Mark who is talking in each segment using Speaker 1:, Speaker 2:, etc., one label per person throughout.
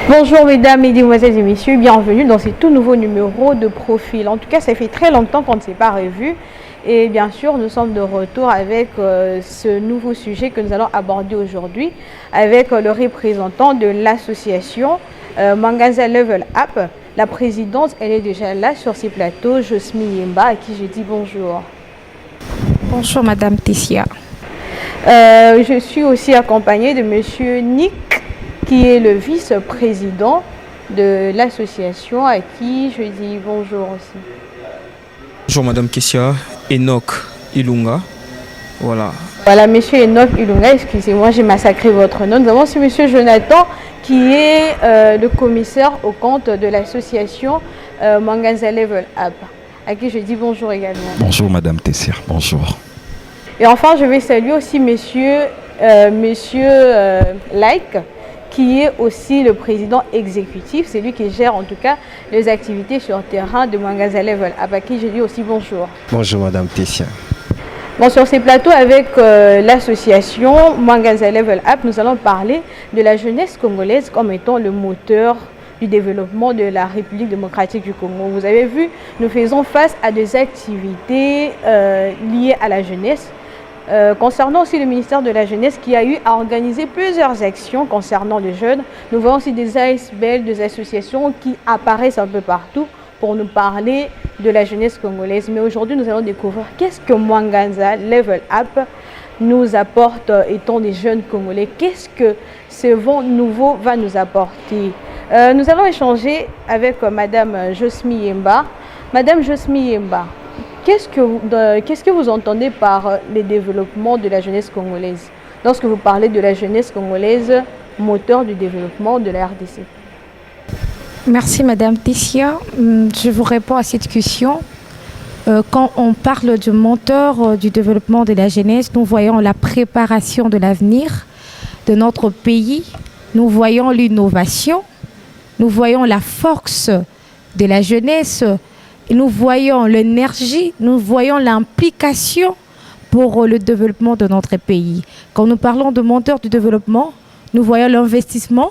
Speaker 1: Bonjour mesdames, mesdemoiselles et messieurs, bienvenue dans ce tout nouveau numéro de Profil. En tout cas, ça fait très longtemps qu'on ne s'est pas revu et bien sûr, nous sommes de retour avec ce nouveau sujet que nous allons aborder aujourd'hui avec le représentant de l'association Mwangaza Level Up. La présidente, elle est déjà là sur ces plateaux, Josmi Yemba, à qui je dis bonjour.
Speaker 2: Bonjour Madame Tessia.
Speaker 1: Je suis aussi accompagnée de Monsieur Nick, qui est le vice-président de l'association, à qui je dis bonjour aussi.
Speaker 3: Bonjour Madame Kessia, Enoch Ilunga. Voilà.
Speaker 1: Voilà, Monsieur Enoch Ilunga, excusez-moi, j'ai massacré votre nom. Nous avons aussi Monsieur Jonathan, qui est le commissaire au compte de l'association Mwangaza Level Up, à qui je dis bonjour également.
Speaker 4: Bonjour Madame Tessia, bonjour.
Speaker 1: Et enfin, je vais saluer aussi Monsieur Like, qui est aussi le président exécutif, c'est lui qui gère en tout cas les activités sur terrain de Mwangaza Level Up, à qui je dis aussi bonjour.
Speaker 4: Bonjour Madame Tessia.
Speaker 1: Bon, sur ces plateaux avec l'association Mwangaza Level Up, nous allons parler de la jeunesse congolaise comme étant le moteur du développement de la République démocratique du Congo. Vous avez vu, nous faisons face à des activités liées à la jeunesse. Concernant aussi le ministère de la Jeunesse qui a eu à organiser plusieurs actions concernant les jeunes, nous voyons aussi des ASBL, des associations qui apparaissent un peu partout pour nous parler de la jeunesse congolaise. Mais aujourd'hui, nous allons découvrir qu'est-ce que Mwangaza Level Up nous apporte étant des jeunes Congolais. Qu'est-ce que ce vent nouveau va nous apporter? Nous allons échanger avec Madame Josmi Yemba. Madame Josmi Yemba, qu'est-ce que vous entendez par le développement de la jeunesse congolaise lorsque vous parlez de la jeunesse congolaise, moteur du développement de la RDC?
Speaker 2: Merci Madame Tessia. Je vous réponds à cette question. Quand on parle du moteur du développement de la jeunesse, nous voyons la préparation de l'avenir de notre pays, nous voyons l'innovation, nous voyons la force de la jeunesse, nous voyons l'énergie, nous voyons l'implication pour le développement de notre pays. Quand nous parlons de moteur du développement, nous voyons l'investissement,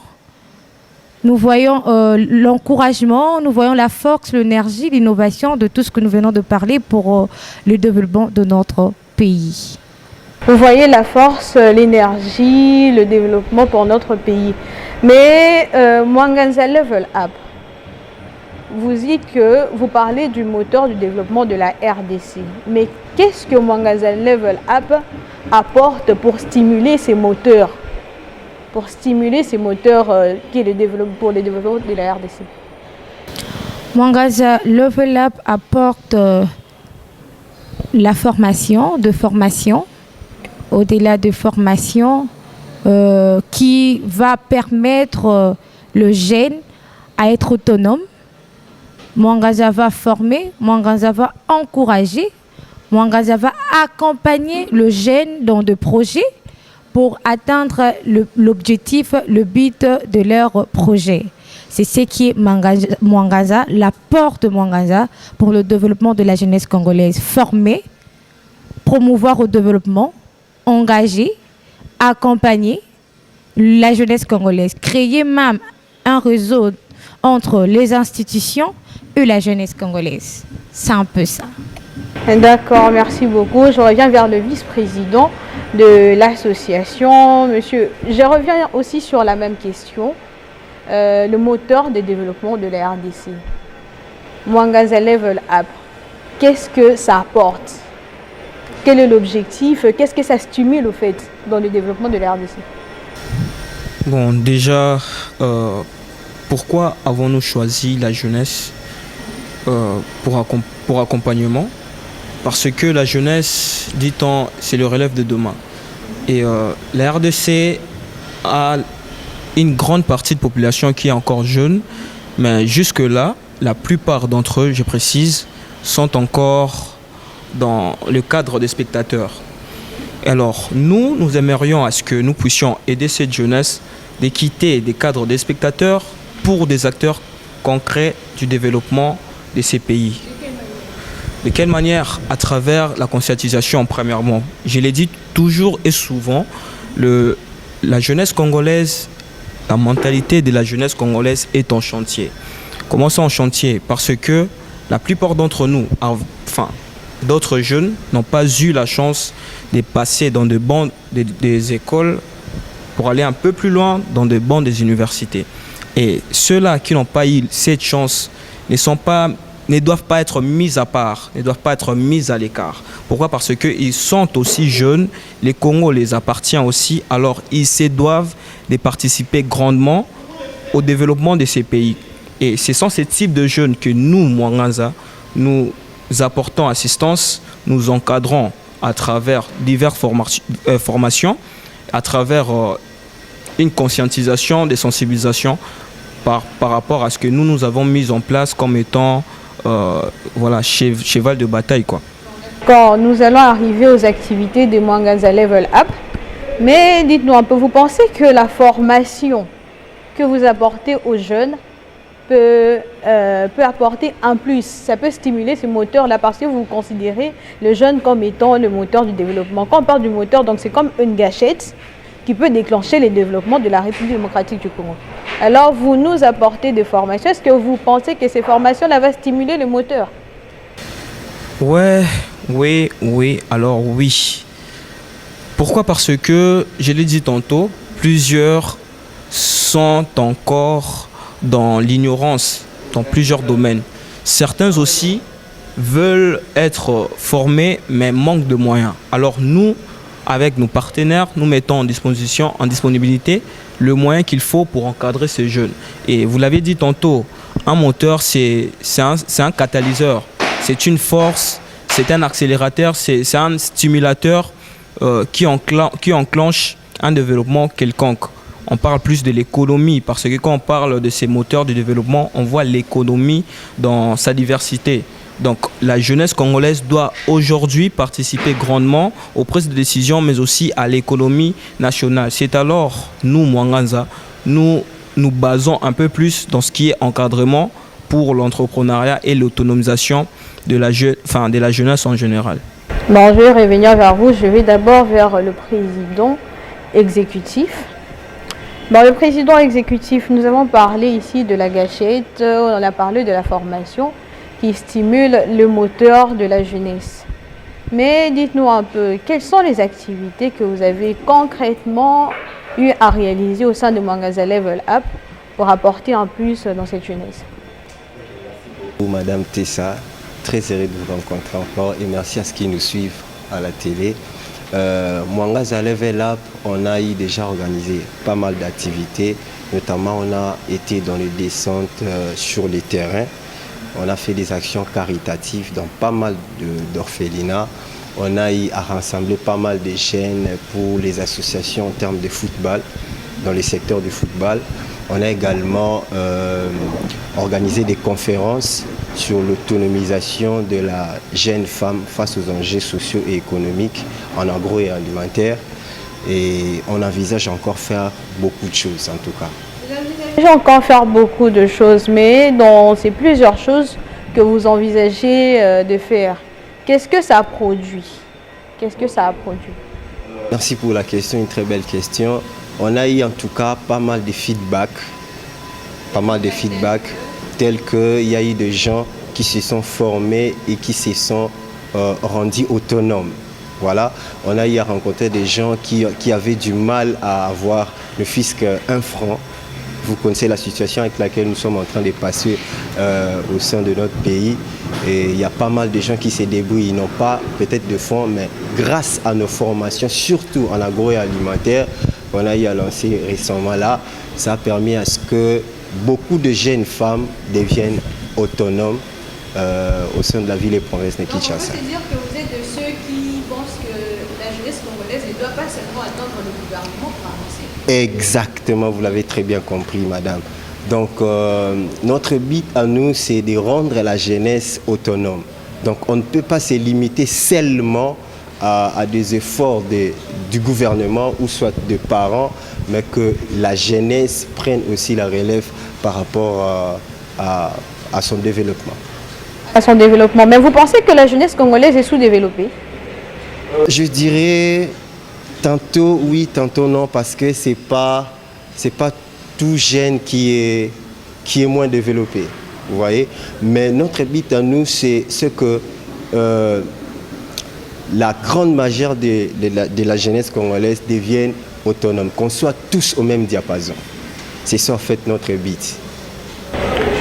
Speaker 2: nous voyons l'encouragement, nous voyons la force, l'énergie, l'innovation de tout ce que nous venons de parler pour le développement de notre pays.
Speaker 1: Vous voyez la force, l'énergie, le développement pour notre pays. Mais Mwangaza Level Up, vous dites que vous parlez du moteur du développement de la RDC. Mais qu'est-ce que Mwangaza Level Up apporte pour stimuler ces moteurs? Pour stimuler ces moteurs qui est pour le développement de la RDC.
Speaker 2: Mwangaza Level Up apporte la formation, au-delà de formation, qui va permettre le jeune à être autonome. Mwangaza va former, Mwangaza va encourager, Mwangaza va accompagner le jeune dans des projets pour atteindre l'objectif, le but de leur projet. C'est ce qui est Mwangaza, l'apport de Mwangaza pour le développement de la jeunesse congolaise. Former, promouvoir au développement, engager, accompagner la jeunesse congolaise. Créer même un réseau entre les institutions et la jeunesse congolaise. C'est un peu ça.
Speaker 1: D'accord, merci beaucoup. Je reviens vers le vice-président de l'association. Monsieur, je reviens aussi sur la même question. Le moteur de développement de la RDC. Mwangaza Level Up, qu'est-ce que ça apporte? Quel est l'objectif? Qu'est-ce que ça stimule au fait dans le développement de la RDC?
Speaker 3: Bon, déjà, pourquoi avons-nous choisi la jeunesse pour accompagnement? Parce que la jeunesse, dit-on, c'est le relève de demain. Et la RDC a une grande partie de population qui est encore jeune, mais jusque-là, la plupart d'entre eux, je précise, sont encore dans le cadre des spectateurs. Alors, nous aimerions à ce que nous puissions aider cette jeunesse de quitter des cadres des spectateurs pour des acteurs concrets du développement de ces pays. De quelle manière? À travers la conscientisation, premièrement. Je l'ai dit toujours et souvent, la jeunesse congolaise la mentalité de la jeunesse congolaise est en chantier. Comment ça en chantier? Parce que la plupart d'entre nous, enfin d'autres jeunes, n'ont pas eu la chance de passer dans des écoles pour aller un peu plus loin dans des bancs des universités. Et ceux-là qui n'ont pas eu cette chance ne doivent pas être mis à part, ne doivent pas être mis à l'écart. Pourquoi? Parce qu'ils sont aussi jeunes, les Congo les appartient aussi, alors ils se doivent de participer grandement au développement de ces pays. Et ce sont ces types de jeunes que nous, Mwanganza, nous apportons assistance, nous encadrons à travers diverses formations, à travers une conscientisation, des sensibilisations par rapport à ce que nous avons mis en place comme étant cheval de bataille, quoi.
Speaker 1: Quand nous allons arriver aux activités de Mwanganza Level Up, mais dites-nous un peu, vous pensez que la formation que vous apportez aux jeunes peut apporter un plus, ça peut stimuler ce moteur-là, parce que vous considérez le jeune comme étant le moteur du développement. Quand on parle du moteur, donc c'est comme une gâchette qui peut déclencher le développement de la République démocratique du Congo. Alors vous nous apportez des formations, est-ce que vous pensez que ces formations-là vont stimuler le moteur?
Speaker 3: Oui, alors oui. Pourquoi? Parce que, je l'ai dit tantôt, plusieurs sont encore dans l'ignorance dans plusieurs domaines. Certains aussi veulent être formés mais manquent de moyens. Alors nous, avec nos partenaires, nous mettons en disponibilité le moyen qu'il faut pour encadrer ces jeunes. Et vous l'avez dit tantôt, un moteur c'est un catalyseur, c'est une force, c'est un accélérateur, c'est un stimulateur qui enclenche un développement quelconque. On parle plus de l'économie, parce que quand on parle de ces moteurs de développement, on voit l'économie dans sa diversité. Donc la jeunesse congolaise doit aujourd'hui participer grandement aux prises de décision, mais aussi à l'économie nationale. C'est alors, nous, Mwanganza, nous basons un peu plus dans ce qui est encadrement pour l'entrepreneuriat et l'autonomisation de la jeunesse en général.
Speaker 1: Bon, je vais revenir vers vous. Je vais d'abord vers le président exécutif. Bon, le président exécutif, nous avons parlé ici de la gâchette, on a parlé de la formation qui stimule le moteur de la jeunesse. Mais dites-nous un peu, quelles sont les activités que vous avez concrètement eu à réaliser au sein de Mwanganza Level Up pour apporter un plus dans cette jeunesse?
Speaker 4: Madame Tessa, très heureux de vous rencontrer encore et merci à ceux qui nous suivent à la télé. Mwanganza Level Up, on a déjà organisé pas mal d'activités, notamment on a été dans les descentes sur les terrains, on a fait des actions caritatives dans pas mal d'orphelinats, on a eu à rassembler pas mal de jeunes pour les associations en termes de football, dans les secteurs du football. On a également organisé des conférences sur l'autonomisation de la jeune femme face aux enjeux sociaux et économiques en agro et alimentaire. Et on envisage encore faire beaucoup de choses en tout cas.
Speaker 1: Vous envisagez encore faire beaucoup de choses, mais dans ces plusieurs choses que vous envisagez de faire, qu'est-ce que ça produit? Qu'est-ce que ça a produit?
Speaker 4: Merci pour la question, une très belle question. On a eu en tout cas pas mal de feedback, tels qu'il y a eu des gens qui se sont formés et qui se sont rendus autonomes. Voilà, on a eu à rencontrer des gens qui avaient du mal à avoir le fisc 1 franc. Vous connaissez la situation avec laquelle nous sommes en train de passer au sein de notre pays. Et il y a pas mal de gens qui se débrouillent, ils n'ont pas peut-être de fonds, mais grâce à nos formations, surtout en agro et alimentaire, qu'on a eu à lancer récemment là, ça a permis à ce que beaucoup de jeunes femmes deviennent autonomes au sein de la ville et province de Kinshasa.
Speaker 1: Donc, on peut dire que vous êtes de ceux qui pensent que la jeunesse congolaise ne doit pas seulement attendre le gouvernement pour avancer.
Speaker 4: Exactement, vous l'avez très bien compris, madame. Donc, notre but à nous, c'est de rendre la jeunesse autonome. Donc, on ne peut pas se limiter seulement à des efforts du gouvernement ou soit des parents, mais que la jeunesse prenne aussi la relève par rapport à son développement.
Speaker 1: À son développement. Mais vous pensez que la jeunesse congolaise est sous-développée?
Speaker 4: Je dirais tantôt oui, tantôt non, parce que c'est pas tout gène qui est moins développé. Vous voyez? Mais notre but à nous, c'est ce que la grande majorité de la jeunesse congolaise devienne autonome, qu'on soit tous au même diapason. C'est ça en fait notre but.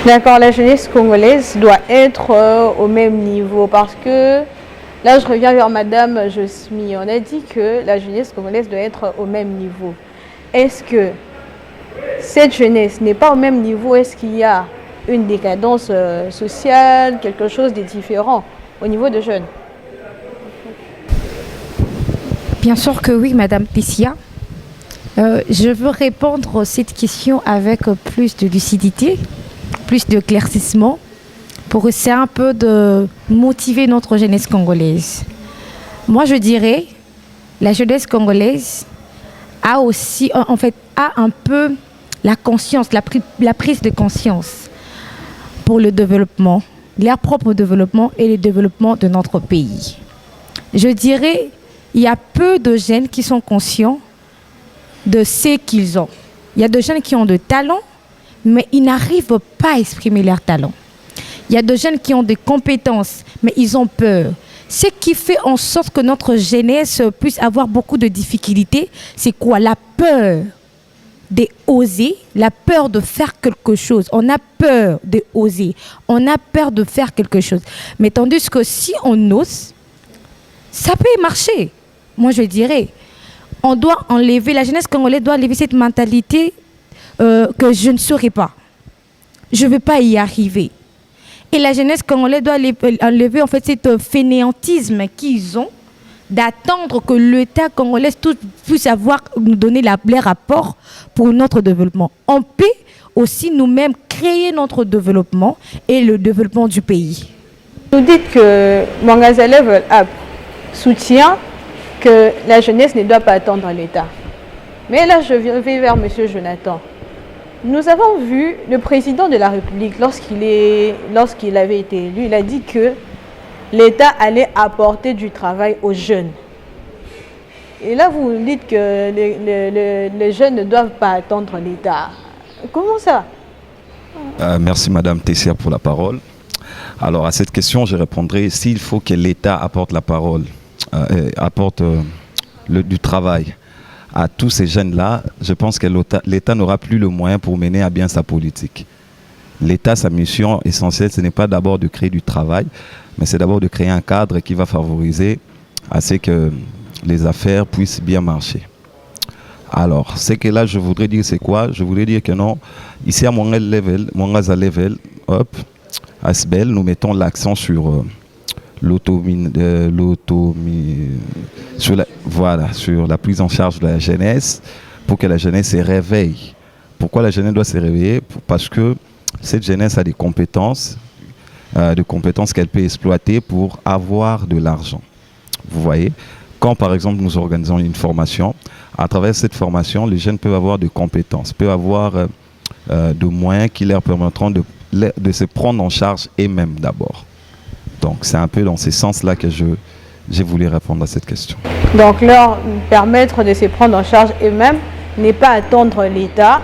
Speaker 1: D'accord, la jeunesse congolaise doit être au même niveau parce que, là je reviens vers Madame Josmi, on a dit que la jeunesse congolaise doit être au même niveau. Est-ce que cette jeunesse n'est pas au même niveau? Est-ce qu'il y a une décadence sociale, quelque chose de différent au niveau des jeunes?
Speaker 2: Bien sûr que oui, Madame Tessia. Je veux répondre à cette question avec plus de lucidité, plus d'éclaircissement, pour essayer un peu de motiver notre jeunesse congolaise. Moi, je dirais, la jeunesse congolaise a aussi, en fait, a un peu la conscience, la prise de conscience pour le développement, leur propre développement et le développement de notre pays. Je dirais, il y a peu de jeunes qui sont conscients de ce qu'ils ont. Il y a des jeunes qui ont de talent, mais ils n'arrivent pas à exprimer leur talent. Il y a des jeunes qui ont des compétences, mais ils ont peur. Ce qui fait en sorte que notre jeunesse puisse avoir beaucoup de difficultés, c'est quoi? La peur d'oser, la peur de faire quelque chose. On a peur d'oser, on a peur de faire quelque chose. Mais tandis que si on ose, ça peut marcher. Moi, je dirais, on doit enlever, la jeunesse congolaise doit enlever cette mentalité que je ne saurais pas. Je ne vais pas y arriver. Et la jeunesse congolaise doit enlever en fait cet fainéantisme qu'ils ont d'attendre que l'État congolais puisse nous donner les rapports pour notre développement. On peut aussi nous-mêmes créer notre développement et le développement du pays.
Speaker 1: Vous dites que Mwangaza Level Up soutient que la jeunesse ne doit pas attendre l'État. Mais là, je vais vers M. Jonathan. Nous avons vu le président de la République, lorsqu'il avait été élu, il a dit que l'État allait apporter du travail aux jeunes. Et là, vous dites que les jeunes ne doivent pas attendre l'État. Comment ça?
Speaker 5: Merci Madame Tessia pour la parole. Alors à cette question, je répondrai s'il faut que l'État apporte la parole, apporte du travail à tous ces jeunes-là, je pense que l'État n'aura plus le moyen pour mener à bien sa politique. L'État, sa mission essentielle, ce n'est pas d'abord de créer du travail, mais c'est d'abord de créer un cadre qui va favoriser à ce que les affaires puissent bien marcher. Alors, ce que là, je voudrais dire, c'est quoi? Je voudrais dire que non, ici à Mwangaza Level Up, à SBEL, nous mettons l'accent sur sur la prise en charge de la jeunesse pour que la jeunesse se réveille. Pourquoi la jeunesse doit se réveiller? Parce que cette jeunesse a des compétences qu'elle peut exploiter pour avoir de l'argent. Vous voyez, quand par exemple nous organisons une formation, à travers cette formation, les jeunes peuvent avoir des compétences, peuvent avoir de moyens qui leur permettront de se prendre en charge eux-mêmes d'abord. Donc c'est un peu dans ce sens-là que j'ai voulu répondre à cette question.
Speaker 1: Donc leur permettre de se prendre en charge eux-mêmes n'est pas attendre l'État.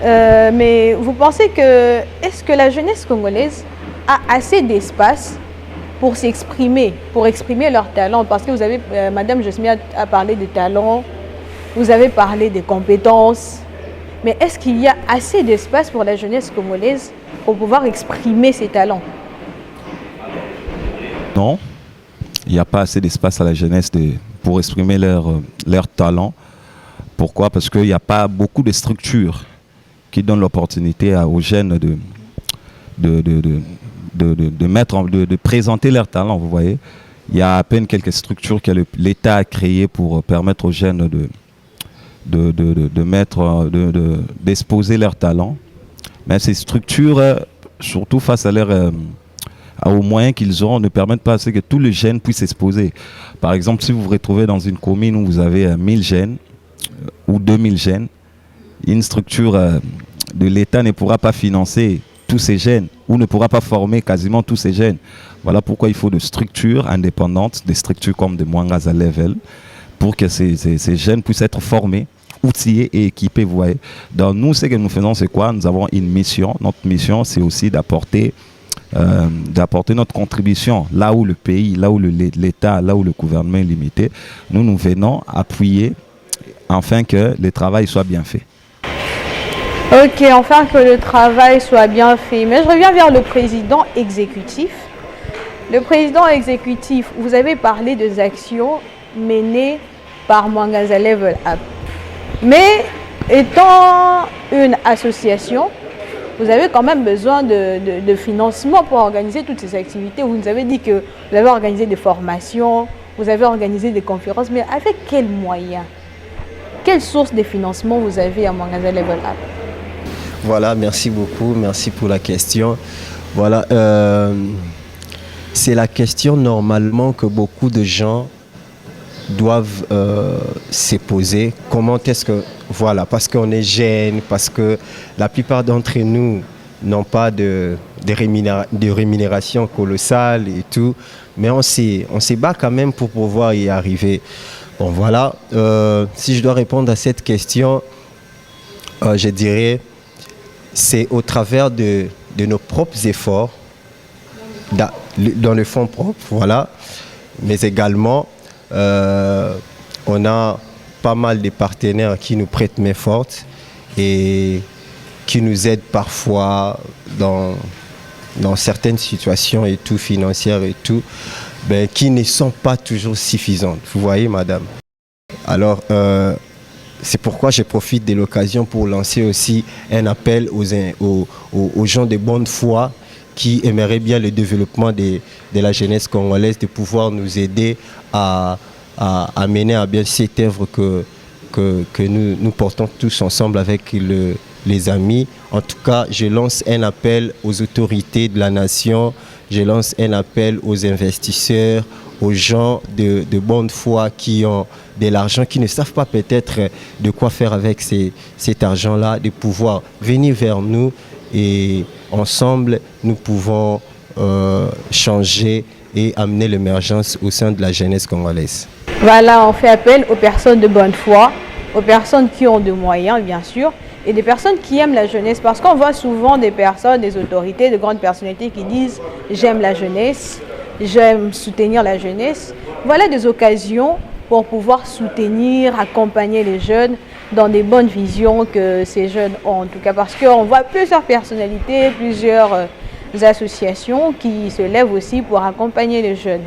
Speaker 1: Mais vous pensez que, est-ce que la jeunesse congolaise a assez d'espace pour s'exprimer, pour exprimer leurs talents? Parce que vous avez, Madame Josmi a parlé de talents, vous avez parlé des compétences. Mais est-ce qu'il y a assez d'espace pour la jeunesse congolaise pour pouvoir exprimer ses talents?
Speaker 5: Non, il n'y a pas assez d'espace à la jeunesse pour exprimer leur talent. Pourquoi? Parce qu'il n'y a pas beaucoup de structures qui donnent l'opportunité aux jeunes de présenter leur talent. Vous voyez, il y a à peine quelques structures que l'État a créées pour permettre aux jeunes d'exposer leur talent. Mais ces structures, surtout face à aux moyens qu'ils ont, ne permettent pas à ce que tous les jeunes puissent s'exposer. Par exemple, si vous vous retrouvez dans une commune où vous avez 1000 jeunes ou 2000 jeunes, une structure de l'État ne pourra pas financer tous ces jeunes ou ne pourra pas former quasiment tous ces jeunes. Voilà pourquoi il faut des structures indépendantes, des structures comme de Mwangaza Level, pour que ces jeunes puissent être formés outillés et équipés, vous voyez. Donc nous, ce que nous faisons, c'est quoi? Nous avons une mission. Notre mission, c'est aussi d'apporter notre contribution là où le pays, là où l'État, là où le gouvernement est limité. Nous venons appuyer afin que le travail soit bien fait.
Speaker 1: Ok, enfin que le travail soit bien fait. Mais je reviens vers le président exécutif. Le président exécutif, vous avez parlé des actions menées par Mwangaza Level Up. Mais étant une association, vous avez quand même besoin de financement pour organiser toutes ces activités. Vous nous avez dit que vous avez organisé des formations, vous avez organisé des conférences, mais avec quels moyens? Quelle source de financement vous avez à Mwangaza Level Up?
Speaker 4: Voilà, merci beaucoup, merci pour la question. Voilà, c'est la question normalement que beaucoup de gens doivent se poser. Comment est-ce que, voilà, parce qu'on est jeunes, parce que la plupart d'entre nous n'ont pas de rémunération colossale et tout, mais on se bat quand même pour pouvoir y arriver. Bon voilà, si je dois répondre à cette question, je dirais c'est au travers de nos propres efforts, dans le fonds propre, voilà, mais également on a pas mal de partenaires qui nous prêtent main forte et qui nous aident parfois dans certaines situations et tout, financières et tout, ben, qui ne sont pas toujours suffisantes. Vous voyez, madame. Alors, c'est pourquoi je profite de l'occasion pour lancer aussi un appel aux gens de bonne foi qui aimeraient bien le développement de la jeunesse congolaise, de pouvoir nous aider à mener à bien cette œuvre que nous portons tous ensemble avec les amis. En tout cas, je lance un appel aux autorités de la nation, je lance un appel aux investisseurs, aux gens de bonne foi qui ont de l'argent, qui ne savent pas peut-être de quoi faire avec cet argent-là, de pouvoir venir vers nous et ensemble, nous pouvons changer et amener l'émergence au sein de la jeunesse congolaise.
Speaker 1: Voilà, on fait appel aux personnes de bonne foi, aux personnes qui ont des moyens, bien sûr, et des personnes qui aiment la jeunesse. Parce qu'on voit souvent des personnes, des autorités, de grandes personnalités qui disent « j'aime la jeunesse », j'aime soutenir la jeunesse. Voilà des occasions pour pouvoir soutenir, accompagner les jeunes dans des bonnes visions que ces jeunes ont. En tout cas, parce qu'on voit plusieurs personnalités, plusieurs associations qui se lèvent aussi pour accompagner les jeunes.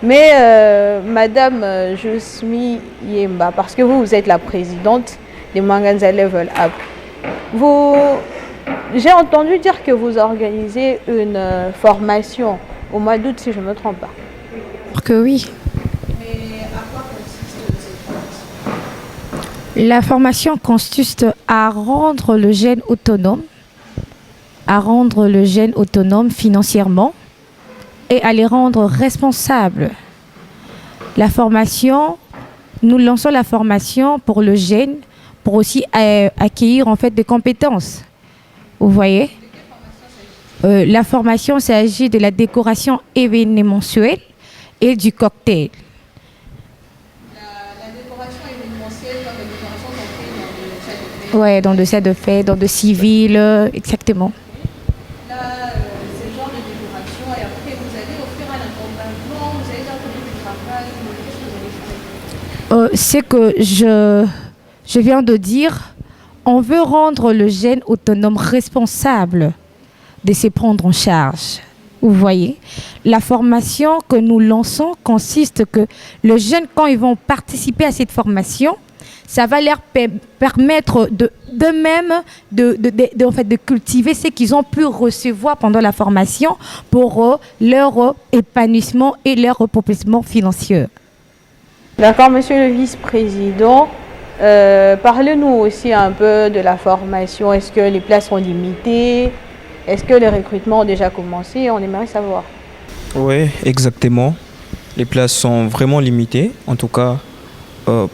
Speaker 1: Mais Madame Josmi Yemba, parce que vous êtes la présidente de Mwangaza Level Up, j'ai entendu dire que vous organisez une formation au mois d'août, si je ne me trompe pas.
Speaker 2: Que oui.
Speaker 1: Mais à quoi consiste cette formation?
Speaker 2: La formation consiste à rendre le jeune autonome financièrement et à les rendre responsables. La formation, nous lançons la formation pour le jeune, pour aussi acquérir en fait des compétences. Vous voyez? La formation s'agit de la décoration événementielle et du cocktail.
Speaker 1: La décoration événementielle, comme les décorations sont faites dans des salles de fête.
Speaker 2: Oui, dans des salles de fête, dans des civils, exactement.
Speaker 1: Là, ce genre de décoration, et après vous allez offrir un accompagnement, vous allez faire du travail, qu'est-ce que vous allez faire?
Speaker 2: C'est que je viens de dire, on veut rendre le jeune autonome responsable de se prendre en charge. Vous voyez, la formation que nous lançons consiste que les jeunes, quand ils vont participer à cette formation, ça va leur permettre d'eux-mêmes en fait, de cultiver ce qu'ils ont pu recevoir pendant la formation pour leur épanouissement et leur accomplissement financier.
Speaker 1: D'accord, monsieur le vice-président, parlez-nous aussi un peu de la formation. Est-ce que les places sont limitées? Est-ce que les recrutements ont déjà commencé? On aimerait savoir.
Speaker 3: Oui, exactement. Les places sont vraiment limitées, en tout cas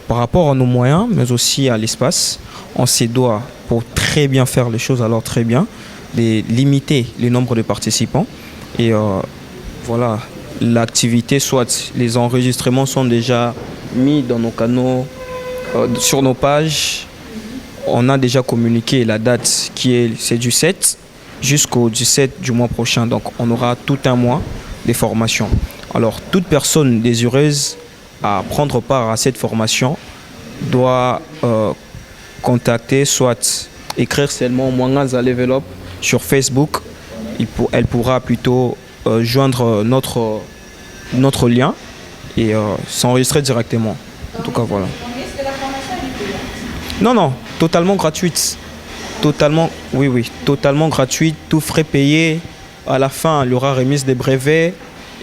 Speaker 3: par rapport à nos moyens, mais aussi à l'espace. On se doit, pour très bien faire les choses, alors très bien, de limiter le nombre de participants. Et voilà, l'activité, soit les enregistrements sont déjà mis dans nos canaux sur nos pages, on a déjà communiqué la date c'est du 7 jusqu'au 17 du mois prochain. Donc on aura tout un mois de formation. Alors toute personne désireuse à prendre part à cette formation doit contacter, soit écrire seulement Mwangaza Level Up sur Facebook. Elle pourra plutôt joindre notre lien et s'enregistrer directement. En tout cas, voilà.
Speaker 1: Est-ce que la formation est payante?
Speaker 3: Non, totalement gratuite. Totalement, oui, totalement gratuite, tout frais payé. À la fin, il y aura remise des brevets.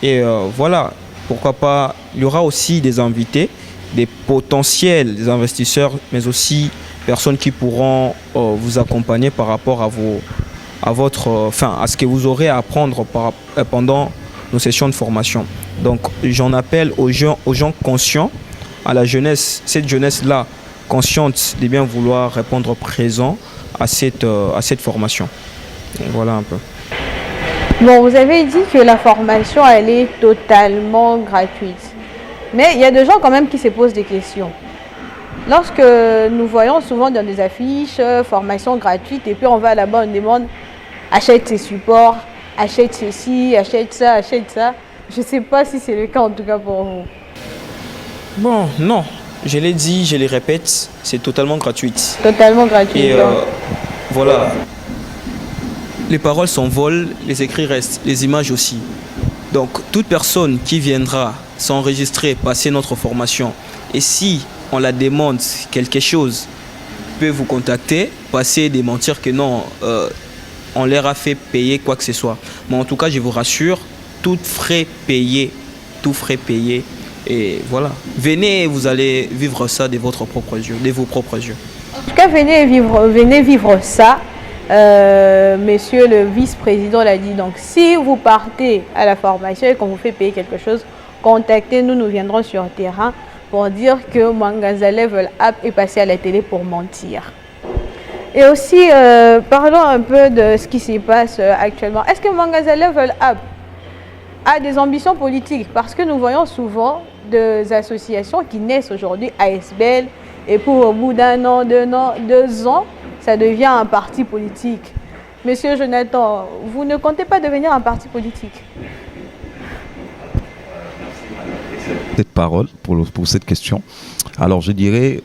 Speaker 3: Et voilà, pourquoi pas, il y aura aussi des invités, des potentiels, des investisseurs, mais aussi personnes qui pourront vous accompagner par rapport à ce que vous aurez à apprendre pendant nos sessions de formation. Donc j'en appelle aux gens conscients, à la jeunesse, cette jeunesse-là, consciente de bien vouloir répondre présent à cette formation. Et voilà un peu.
Speaker 1: Bon, vous avez dit que la formation, elle est totalement gratuite. Mais il y a des gens quand même qui se posent des questions. Lorsque nous voyons souvent dans des affiches, formation gratuite, et puis on va là-bas, on demande, achète ces supports, achète ceci, achète ça, achète ça. Je ne sais pas si c'est le cas en tout cas pour vous.
Speaker 3: Bon, non. Je l'ai dit, je le répète, c'est totalement gratuit.
Speaker 1: Totalement gratuit.
Speaker 3: Et voilà. Les paroles s'envolent, les écrits restent, les images aussi. Donc, toute personne qui viendra s'enregistrer, passer notre formation, et si on la demande quelque chose, peut vous contacter, passer et démentir que non, on leur a fait payer quoi que ce soit. Mais en tout cas, je vous rassure, tout frais payé. Et voilà. Venez, vous allez vivre ça de vos propres yeux.
Speaker 1: En tout cas, venez vivre ça. Monsieur le vice-président l'a dit. Donc, si vous partez à la formation et qu'on vous fait payer quelque chose, contactez-nous, nous viendrons sur le terrain pour dire que Mwangaza Level Up est passé à la télé pour mentir. Et aussi, parlons un peu de ce qui se passe actuellement. Est-ce que Mwangaza Level Up a des ambitions politiques? Parce que nous voyons souvent des associations qui naissent aujourd'hui, ASBL, et pour au bout d'un an, 2 ans, ça devient un parti politique. Monsieur Jonathan, vous ne comptez pas devenir un parti politique?
Speaker 5: Cette parole pour cette question. Alors je dirais,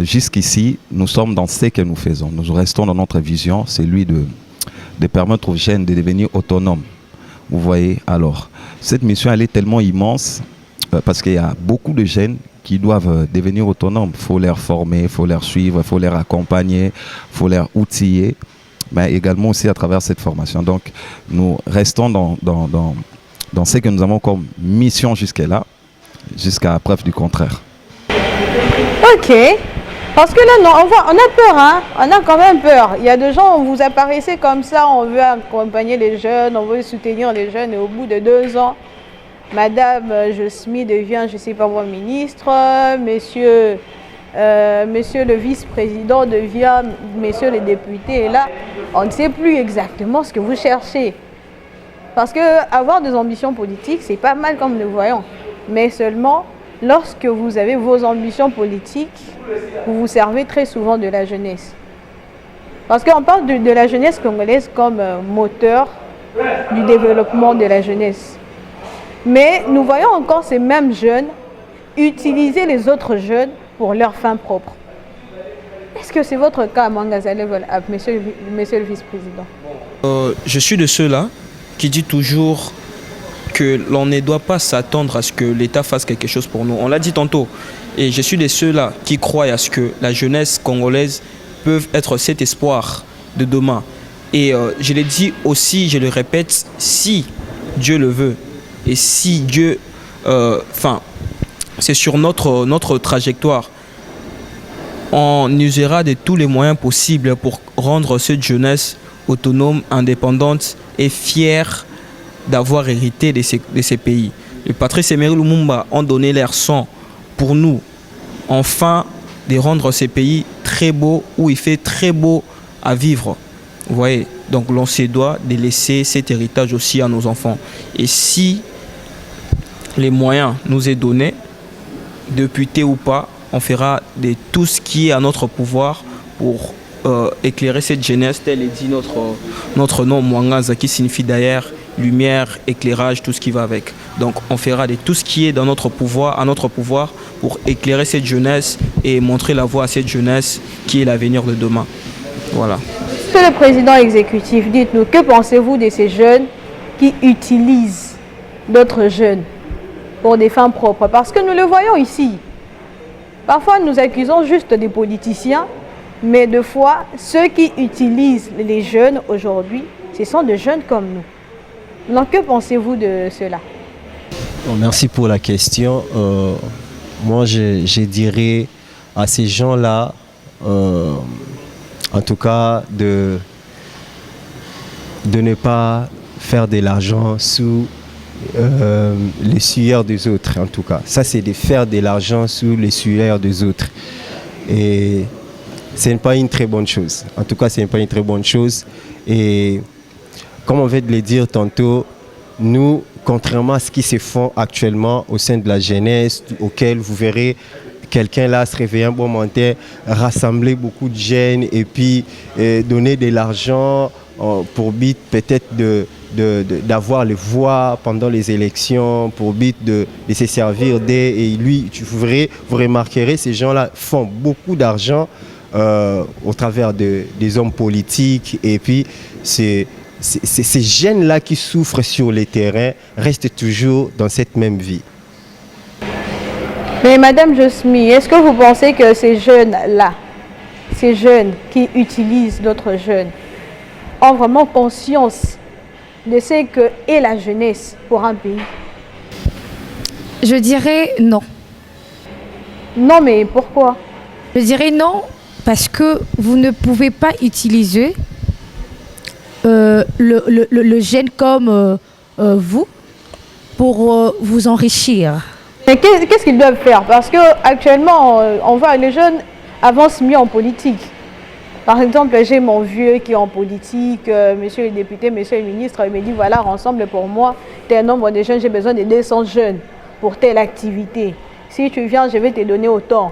Speaker 5: jusqu'ici, nous sommes dans ce que nous faisons. Nous restons dans notre vision, c'est lui de permettre aux jeunes de devenir autonomes. Vous voyez, alors, cette mission, elle est tellement immense parce qu'il y a beaucoup de jeunes qui doivent devenir autonomes. Il faut les former, il faut les suivre, il faut les accompagner, il faut les outiller, mais également aussi à travers cette formation. Donc, nous restons dans ce que nous avons comme mission jusqu'à preuve du contraire.
Speaker 1: Ok. Parce que là, non, on a peur, hein? On a quand même peur. Il y a des gens, vous apparaissez comme ça, on veut accompagner les jeunes, on veut soutenir les jeunes, et au bout de 2 ans, Madame Josmi devient, je ne sais pas moi, ministre, monsieur le vice-président devient monsieur le député, et là, on ne sait plus exactement ce que vous cherchez. Parce que avoir des ambitions politiques, c'est pas mal comme nous voyons, mais seulement lorsque vous avez vos ambitions politiques, vous vous servez très souvent de la jeunesse. Parce qu'on parle de la jeunesse congolaise comme moteur du développement de la jeunesse. Mais nous voyons encore ces mêmes jeunes utiliser les autres jeunes pour leurs fins propres. Est-ce que c'est votre cas à Mwangaza Level Up, monsieur le vice-président?
Speaker 3: Je suis de ceux-là qui dit toujours que l'on ne doit pas s'attendre à ce que l'État fasse quelque chose pour nous. On l'a dit tantôt. Et je suis de ceux-là qui croient à ce que la jeunesse congolaise peut être cet espoir de demain. Et je l'ai dit aussi, je le répète, si Dieu le veut, et si Dieu... c'est sur notre trajectoire. On usera de tous les moyens possibles pour rendre cette jeunesse autonome, indépendante et fière d'avoir hérité de ces pays. Le Patrice Emery Lumumba ont donné leur sang pour nous, enfin, de rendre ces pays très beaux, où il fait très beau à vivre. Vous voyez, donc l'on se doit de laisser cet héritage aussi à nos enfants. Et si les moyens nous est donnés, députés ou pas, on fera de tout ce qui est à notre pouvoir pour éclairer cette jeunesse, tel est dit notre nom Mwangaza, qui signifie d'ailleurs lumière, éclairage, tout ce qui va avec. Donc on fera de tout ce qui est dans notre pouvoir, à notre pouvoir, pour éclairer cette jeunesse et montrer la voie à cette jeunesse qui est l'avenir de demain. Voilà.
Speaker 1: Monsieur le président exécutif, dites-nous, que pensez-vous de ces jeunes qui utilisent d'autres jeunes pour des fins propres? Parce que nous le voyons ici. Parfois nous accusons juste des politiciens, mais deux fois, ceux qui utilisent les jeunes aujourd'hui, ce sont des jeunes comme nous. Donc, que pensez-vous de cela?
Speaker 4: Bon, merci pour la question. Moi, je dirais à ces gens-là, en tout cas, de ne pas faire de l'argent sous les sueurs des autres, en tout cas. Ça, c'est de faire de l'argent sous les sueurs des autres. Et ce n'est pas une très bonne chose. En tout cas, ce n'est pas une très bonne chose. Et comme on vient de le dire tantôt, nous, contrairement à ce qui se fait actuellement au sein de la jeunesse, auquel vous verrez quelqu'un là se réveiller un bon matin, rassembler beaucoup de jeunes et puis donner de l'argent pour but peut-être d'avoir les voix pendant les élections, pour but de se servir d'eux. Et lui, vous remarquerez, ces gens-là font beaucoup d'argent au travers des hommes politiques, et puis ces jeunes-là qui souffrent sur les terrains restent toujours dans cette même vie.
Speaker 1: Mais Madame Josmi, est-ce que vous pensez que ces jeunes-là, ces jeunes qui utilisent d'autres jeunes, ont vraiment conscience de ce que est la jeunesse pour un pays?
Speaker 2: Je dirais non.
Speaker 1: Non, mais pourquoi?
Speaker 2: Je dirais non parce que vous ne pouvez pas utiliser le jeune comme vous pour vous enrichir.
Speaker 1: Mais qu'est-ce qu'ils doivent faire? Parce qu'actuellement, on voit les jeunes avancent mieux en politique. Par exemple, j'ai mon vieux qui est en politique, monsieur le député, monsieur le ministre, il me dit voilà, rassemble pour moi tel nombre de jeunes, j'ai besoin de 200 jeunes pour telle activité. Si tu viens, je vais te donner autant.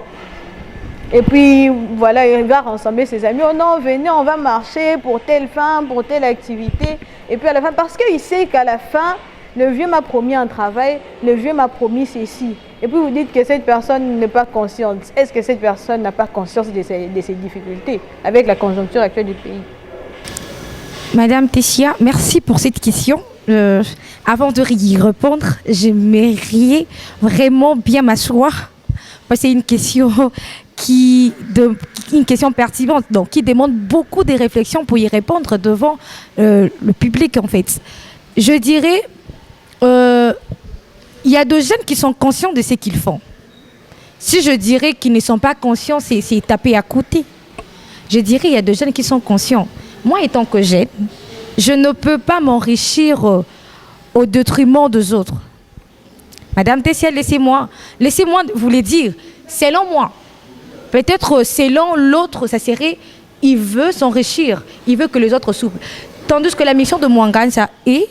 Speaker 1: Et puis voilà, il va rassembler ses amis. Oh non, venez, on va marcher pour telle fin, pour telle activité. Et puis à la fin, parce qu'il sait qu'à la fin, le vieux m'a promis un travail, le vieux m'a promis ceci. Et puis vous dites que cette personne n'est pas consciente. Est-ce que cette personne n'a pas conscience de ses difficultés avec la conjoncture actuelle du pays?
Speaker 2: Madame Tessia, merci pour cette question. Avant de y répondre, j'aimerais vraiment bien m'asseoir. C'est une question une question pertinente, donc qui demande beaucoup de réflexions pour y répondre devant le public en fait. Je dirais, il y a des jeunes qui sont conscients de ce qu'ils font. Si je dirais qu'ils ne sont pas conscients, c'est taper à côté. Je dirais il y a des jeunes qui sont conscients. Moi, étant que jeune, je ne peux pas m'enrichir au détriment des autres. Madame Tessia, laissez-moi vous le dire. Selon moi, peut-être selon l'autre, ça serait, il veut s'enrichir, il veut que les autres souffrent. Tandis que la mission de Mwangaza est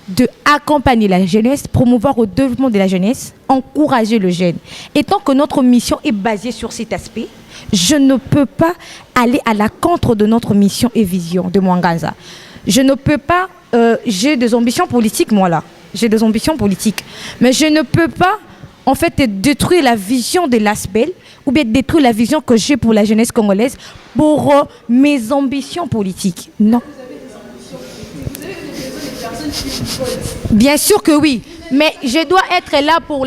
Speaker 2: d'accompagner la jeunesse, promouvoir le développement de la jeunesse, encourager le jeune. Et tant que notre mission est basée sur cet aspect, je ne peux pas aller à la contre de notre mission et vision de Mwangaza. Je ne peux pas, j'ai des ambitions politiques, moi là, j'ai des ambitions politiques, mais je ne peux pas en fait détruire la vision de l'ASBEL ou bien détruire la vision que j'ai pour la jeunesse congolaise pour mes ambitions politiques. Non. Bien sûr que oui, mais je dois être là pour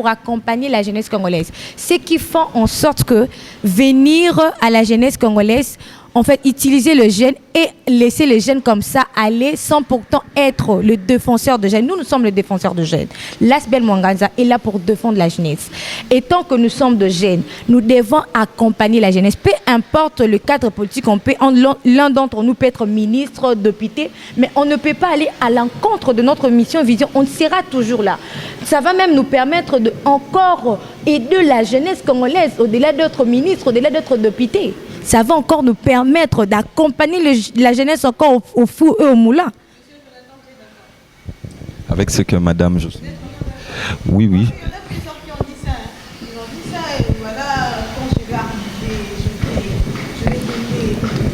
Speaker 2: accompagner la jeunesse congolaise. Ce qui fait en sorte que venir à la jeunesse congolaise, en fait, utiliser le jeune et laisser les jeunes comme ça aller sans pourtant être le défenseur de jeunes. Nous sommes les défenseurs de jeunes. L'ASBEL Mwangaza est là pour défendre la jeunesse. Et tant que nous sommes de jeunes, nous devons accompagner la jeunesse. Peu importe le cadre politique, l'un d'entre nous peut être ministre, député, mais on ne peut pas aller à l'encontre de notre mission, vision. On sera toujours là. Ça va même nous permettre de encore aider la jeunesse congolaise au-delà d'autres ministres, au-delà d'autres députés. Ça va encore nous permettre d'accompagner la jeunesse encore au fou et au moulin.
Speaker 5: Avec ce que madame... Oui.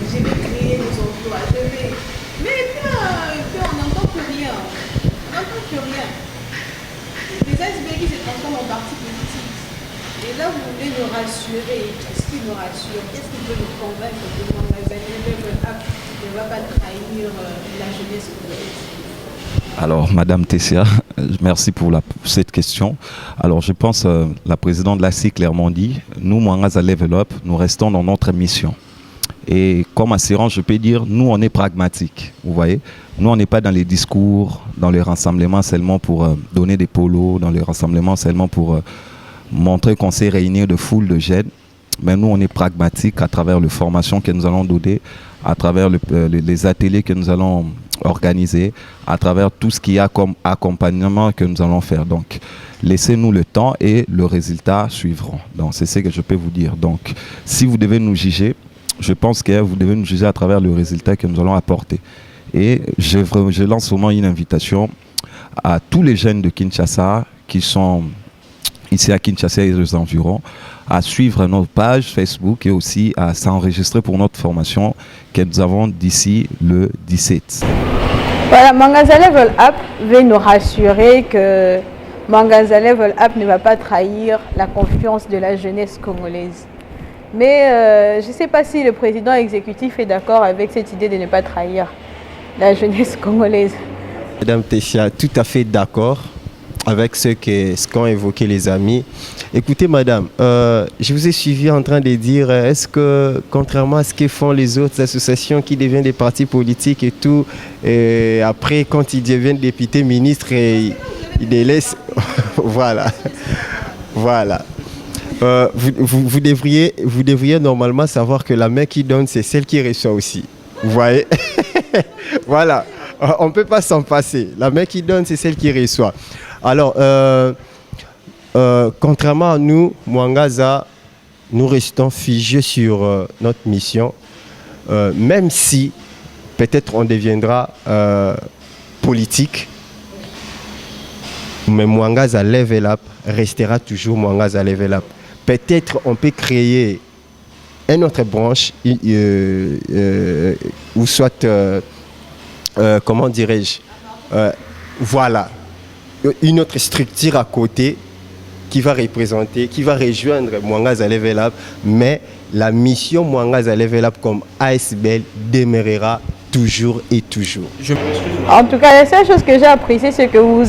Speaker 1: je vais créer des emplois, je vais... Mais puis on n'entend plus rien. On n'entend plus rien. Les SBI se transforment en parti politique. Et là, vous voulez nous rassurer. Qu'est-ce qui nous rassure? Qu'est-ce qui peut nous convaincre que Mangazaleh ne va pas trahir la jeunesse congolaise?
Speaker 5: Alors, Madame Tessia, merci pour cette question. Alors, je pense la présidente de l'ACI clairement dit, nous, Mwangaza Level Up, nous restons dans notre mission. Et comme assurant, je peux dire, nous, on est pragmatique. Vous voyez, nous, on n'est pas dans les discours, dans les rassemblements seulement pour donner des polos, dans les rassemblements seulement pour montrer qu'on sait réunir de foules de jeunes. Mais nous, on est pragmatique à travers les formations que nous allons donner, à travers les ateliers que nous allons organiser, à travers tout ce qu'il y a comme accompagnement que nous allons faire. Donc, laissez-nous le temps et le résultat suivront. Donc, c'est ce que je peux vous dire. Donc, si vous devez nous juger, je pense que vous devez nous juger à travers le résultat que nous allons apporter. Et je lance vraiment une invitation à tous les jeunes de Kinshasa qui sont ici à Kinshasa et aux environs, à suivre notre page Facebook et aussi à s'enregistrer pour notre formation que nous avons d'ici le 17.
Speaker 1: Voilà, Mwangaza Level Up veut nous rassurer que Mwangaza Level Up ne va pas trahir la confiance de la jeunesse congolaise. Mais je ne sais pas si le président exécutif est d'accord avec cette idée de ne pas trahir la jeunesse congolaise.
Speaker 4: Madame Tessia, tout à fait d'accord avec ce qu'ont évoqué les amis. Écoutez, madame, je vous ai suivi en train de dire, est-ce que, contrairement à ce que font les autres associations qui deviennent des partis politiques et tout, et après, quand ils deviennent députés, ministres, ils les laissent... Voilà. Voilà. Vous devriez normalement savoir que la main qui donne, c'est celle qui reçoit aussi. Vous voyez? Voilà. On ne peut pas s'en passer. La main qui donne, c'est celle qui reçoit. Alors, contrairement à nous, Mwangaza, nous restons figés sur notre mission, même si peut-être on deviendra politique, mais Mwangaza Level Up restera toujours Mwangaza Level Up. Peut-être on peut créer une autre branche, ou soit, comment dirais-je, voilà, une autre structure à côté qui va représenter, qui va rejoindre Mwangaza Level Up, mais la mission Mwangaza Level Up comme ASBL demeurera toujours et toujours.
Speaker 1: En tout cas, la seule chose que j'ai appréciée, c'est que vous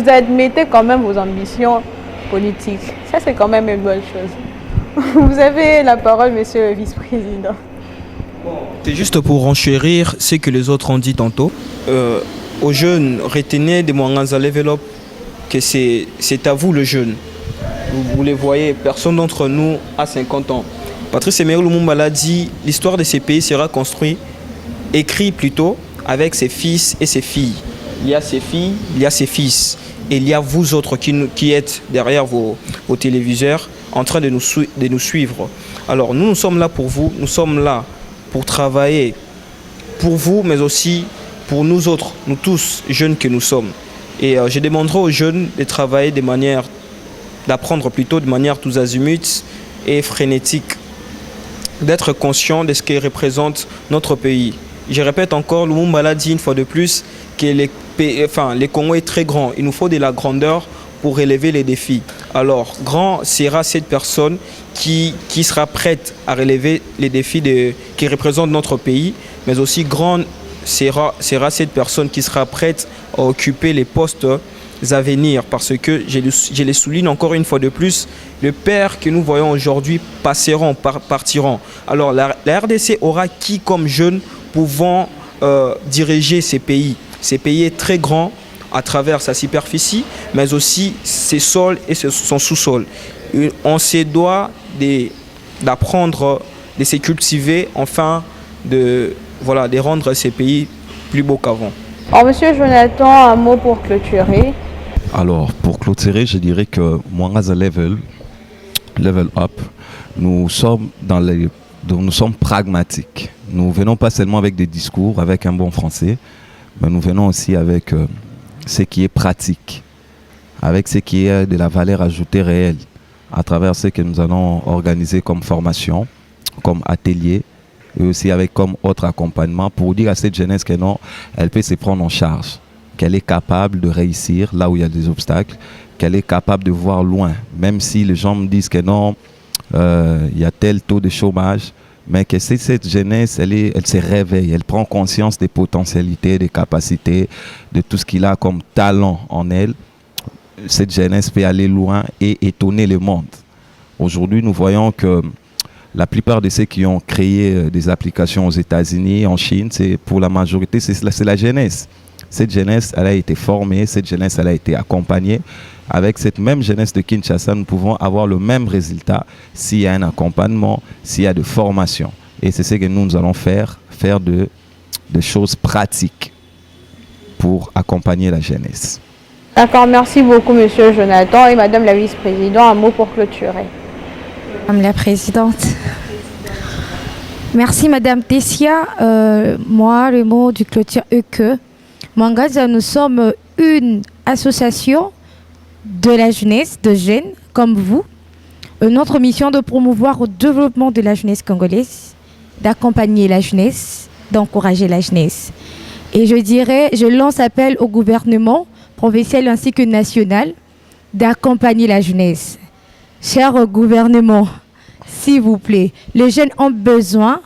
Speaker 1: admettez quand même vos ambitions politiques. Ça, c'est quand même une bonne chose. Vous avez la parole, monsieur le vice-président.
Speaker 3: C'est juste pour renchérir ce que les autres ont dit tantôt. Aux jeunes, retenez de Mwangaza Level Up que c'est à vous le jeune. Vous les voyez, personne d'entre nous a 50 ans. Patrice Emery Lumumba l'a dit, l'histoire de ces pays sera construite, écrit plutôt, avec ses fils et ses filles. Il y a ses filles, il y a ses fils. Et il y a vous autres qui êtes derrière vos téléviseurs en train de nous suivre. Alors nous sommes là pour vous, nous sommes là pour travailler pour vous, mais aussi pour nous autres, nous tous jeunes que nous sommes. Et je demanderai aux jeunes de travailler d'apprendre plutôt de manière tous azimuts et frénétique, d'être conscient de ce que représente notre pays. Je répète encore, Lumumba l'a dit une fois de plus, que les Congo est très grand. Il nous faut de la grandeur pour relever les défis. Alors, grand sera cette personne qui sera prête à relever les défis qui représentent notre pays, mais aussi grande sera cette personne qui sera prête à occuper les postes à venir, parce que, je les souligne encore une fois de plus, les pères que nous voyons aujourd'hui partiront. Alors la RDC aura qui comme jeunes pouvant diriger ces pays? Ces pays est très grand à travers sa superficie, mais aussi ses sols et son sous-sol. On se doit d'apprendre, de se cultiver, enfin de rendre ces pays plus beaux qu'avant.
Speaker 1: Alors, monsieur Jonathan, un mot pour clôturer.
Speaker 5: Alors, pour clôturer, je dirais que Mwangaza Level Up, nous sommes pragmatiques. Nous venons pas seulement avec des discours, avec un bon français, mais nous venons aussi avec ce qui est pratique, avec ce qui est de la valeur ajoutée réelle, à travers ce que nous allons organiser comme formation, comme atelier, et aussi avec comme autre accompagnement pour dire à cette jeunesse que non, elle peut se prendre en charge, qu'elle est capable de réussir là où il y a des obstacles, qu'elle est capable de voir loin, même si les gens me disent que non, il y a tel taux de chômage, mais que cette jeunesse, elle se réveille, elle prend conscience des potentialités, des capacités, de tout ce qu'il a comme talent en elle. Cette jeunesse peut aller loin et étonner le monde. Aujourd'hui, nous voyons que la plupart de ceux qui ont créé des applications aux États-Unis, en Chine, pour la majorité, c'est la jeunesse. Cette jeunesse, elle a été formée, cette jeunesse, elle a été accompagnée. Avec cette même jeunesse de Kinshasa, nous pouvons avoir le même résultat s'il y a un accompagnement, s'il y a de formation. Et c'est ce que nous allons faire de choses pratiques pour accompagner la jeunesse.
Speaker 1: D'accord, merci beaucoup Monsieur Jonathan et Madame la vice-présidente. Un mot pour clôturer.
Speaker 2: Madame la présidente. Merci Madame Tessia. Moi, le mot du clôture est que Mwangaza, nous sommes une association de la jeunesse, de jeunes comme vous. Notre mission de promouvoir le développement de la jeunesse congolaise, d'accompagner la jeunesse, d'encourager la jeunesse. Et je lance appel au gouvernement provincial ainsi que national d'accompagner la jeunesse. Cher gouvernement, s'il vous plaît, les jeunes ont besoin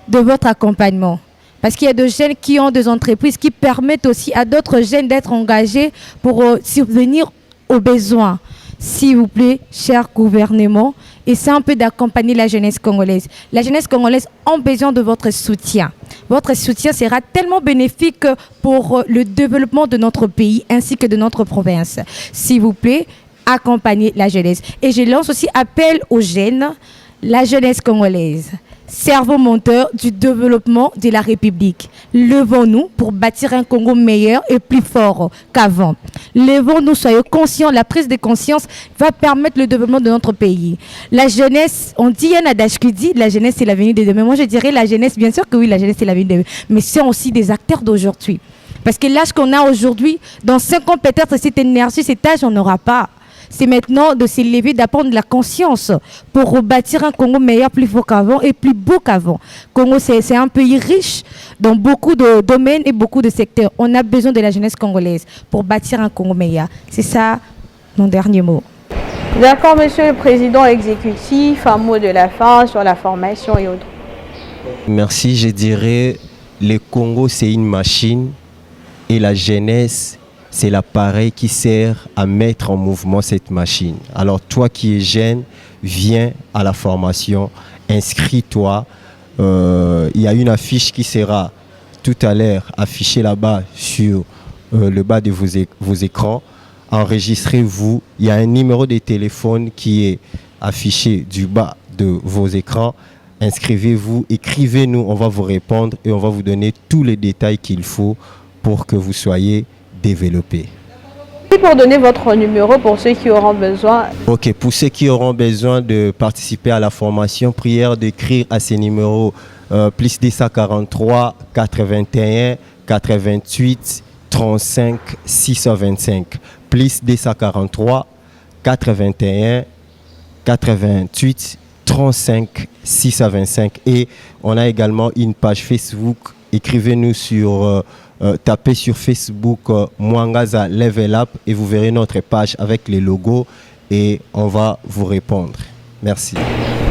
Speaker 2: de votre accompagnement. Parce qu'il y a des jeunes qui ont des entreprises qui permettent aussi à d'autres jeunes d'être engagés pour subvenir aux besoins. S'il vous plaît, cher gouvernement, essayez un peu d'accompagner la jeunesse congolaise. La jeunesse congolaise a besoin de votre soutien. Votre soutien sera tellement bénéfique pour le développement de notre pays ainsi que de notre province. S'il vous plaît, accompagnez la jeunesse. Et je lance aussi appel aux jeunes, la jeunesse congolaise. Cerveau moteur du développement de la République. Levons-nous pour bâtir un Congo meilleur et plus fort qu'avant. Levons-nous, soyons conscients. La prise de conscience va permettre le développement de notre pays. La jeunesse, on dit, il y a un adage qui dit, la jeunesse c'est l'avenir de demain. Moi je dirais la jeunesse, bien sûr que oui, la jeunesse c'est l'avenir de demain. Mais c'est aussi des acteurs d'aujourd'hui. Parce que l'âge qu'on a aujourd'hui, dans 5 ans peut-être cette énergie, cet âge on n'aura pas. C'est maintenant de s'élever, d'apprendre de la conscience pour rebâtir un Congo meilleur, plus fort qu'avant et plus beau qu'avant. Congo, c'est un pays riche dans beaucoup de domaines et beaucoup de secteurs. On a besoin de la jeunesse congolaise pour bâtir un Congo meilleur. C'est ça mon dernier mot.
Speaker 1: D'accord, Monsieur le Président exécutif, un mot de la fin sur la formation et autres.
Speaker 4: Merci, je dirais, le Congo c'est une machine et la jeunesse c'est l'appareil qui sert à mettre en mouvement cette machine. Alors toi qui es jeune, viens à la formation, inscris-toi. Il y a une affiche qui sera tout à l'heure affichée là-bas sur le bas de vos écrans. Enregistrez-vous. Il y a un numéro de téléphone qui est affiché du bas de vos écrans. Inscrivez-vous, écrivez-nous, on va vous répondre et on va vous donner tous les détails qu'il faut pour que vous soyez développer.
Speaker 1: Pour donner votre numéro pour ceux qui auront besoin.
Speaker 4: Ok, pour ceux qui auront besoin de participer à la formation, prière d'écrire à ces numéros plus 243 81 88 35 625 plus 243 81 88 35 625 et on a également une page Facebook. Écrivez-nous sur tapez sur Facebook Mwangaza Level Up et vous verrez notre page avec les logos et on va vous répondre. Merci.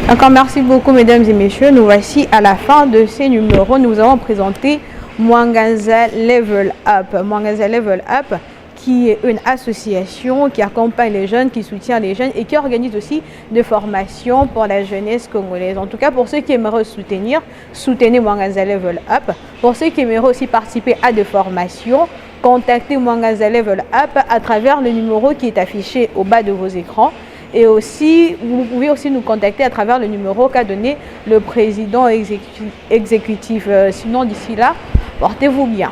Speaker 1: Encore merci beaucoup mesdames et messieurs. Nous voici à la fin de ces numéros. Nous avons présenté Mwangaza Level Up. Mwangaza Level Up qui est une association qui accompagne les jeunes, qui soutient les jeunes et qui organise aussi des formations pour la jeunesse congolaise. En tout cas, pour ceux qui aimeraient soutenir, soutenez Mwangaza Level Up. Pour ceux qui aimeraient aussi participer à des formations, contactez Mwangaza Level Up à travers le numéro qui est affiché au bas de vos écrans. Et aussi, vous pouvez aussi nous contacter à travers le numéro qu'a donné le président exécutif. Sinon, d'ici là, portez-vous bien.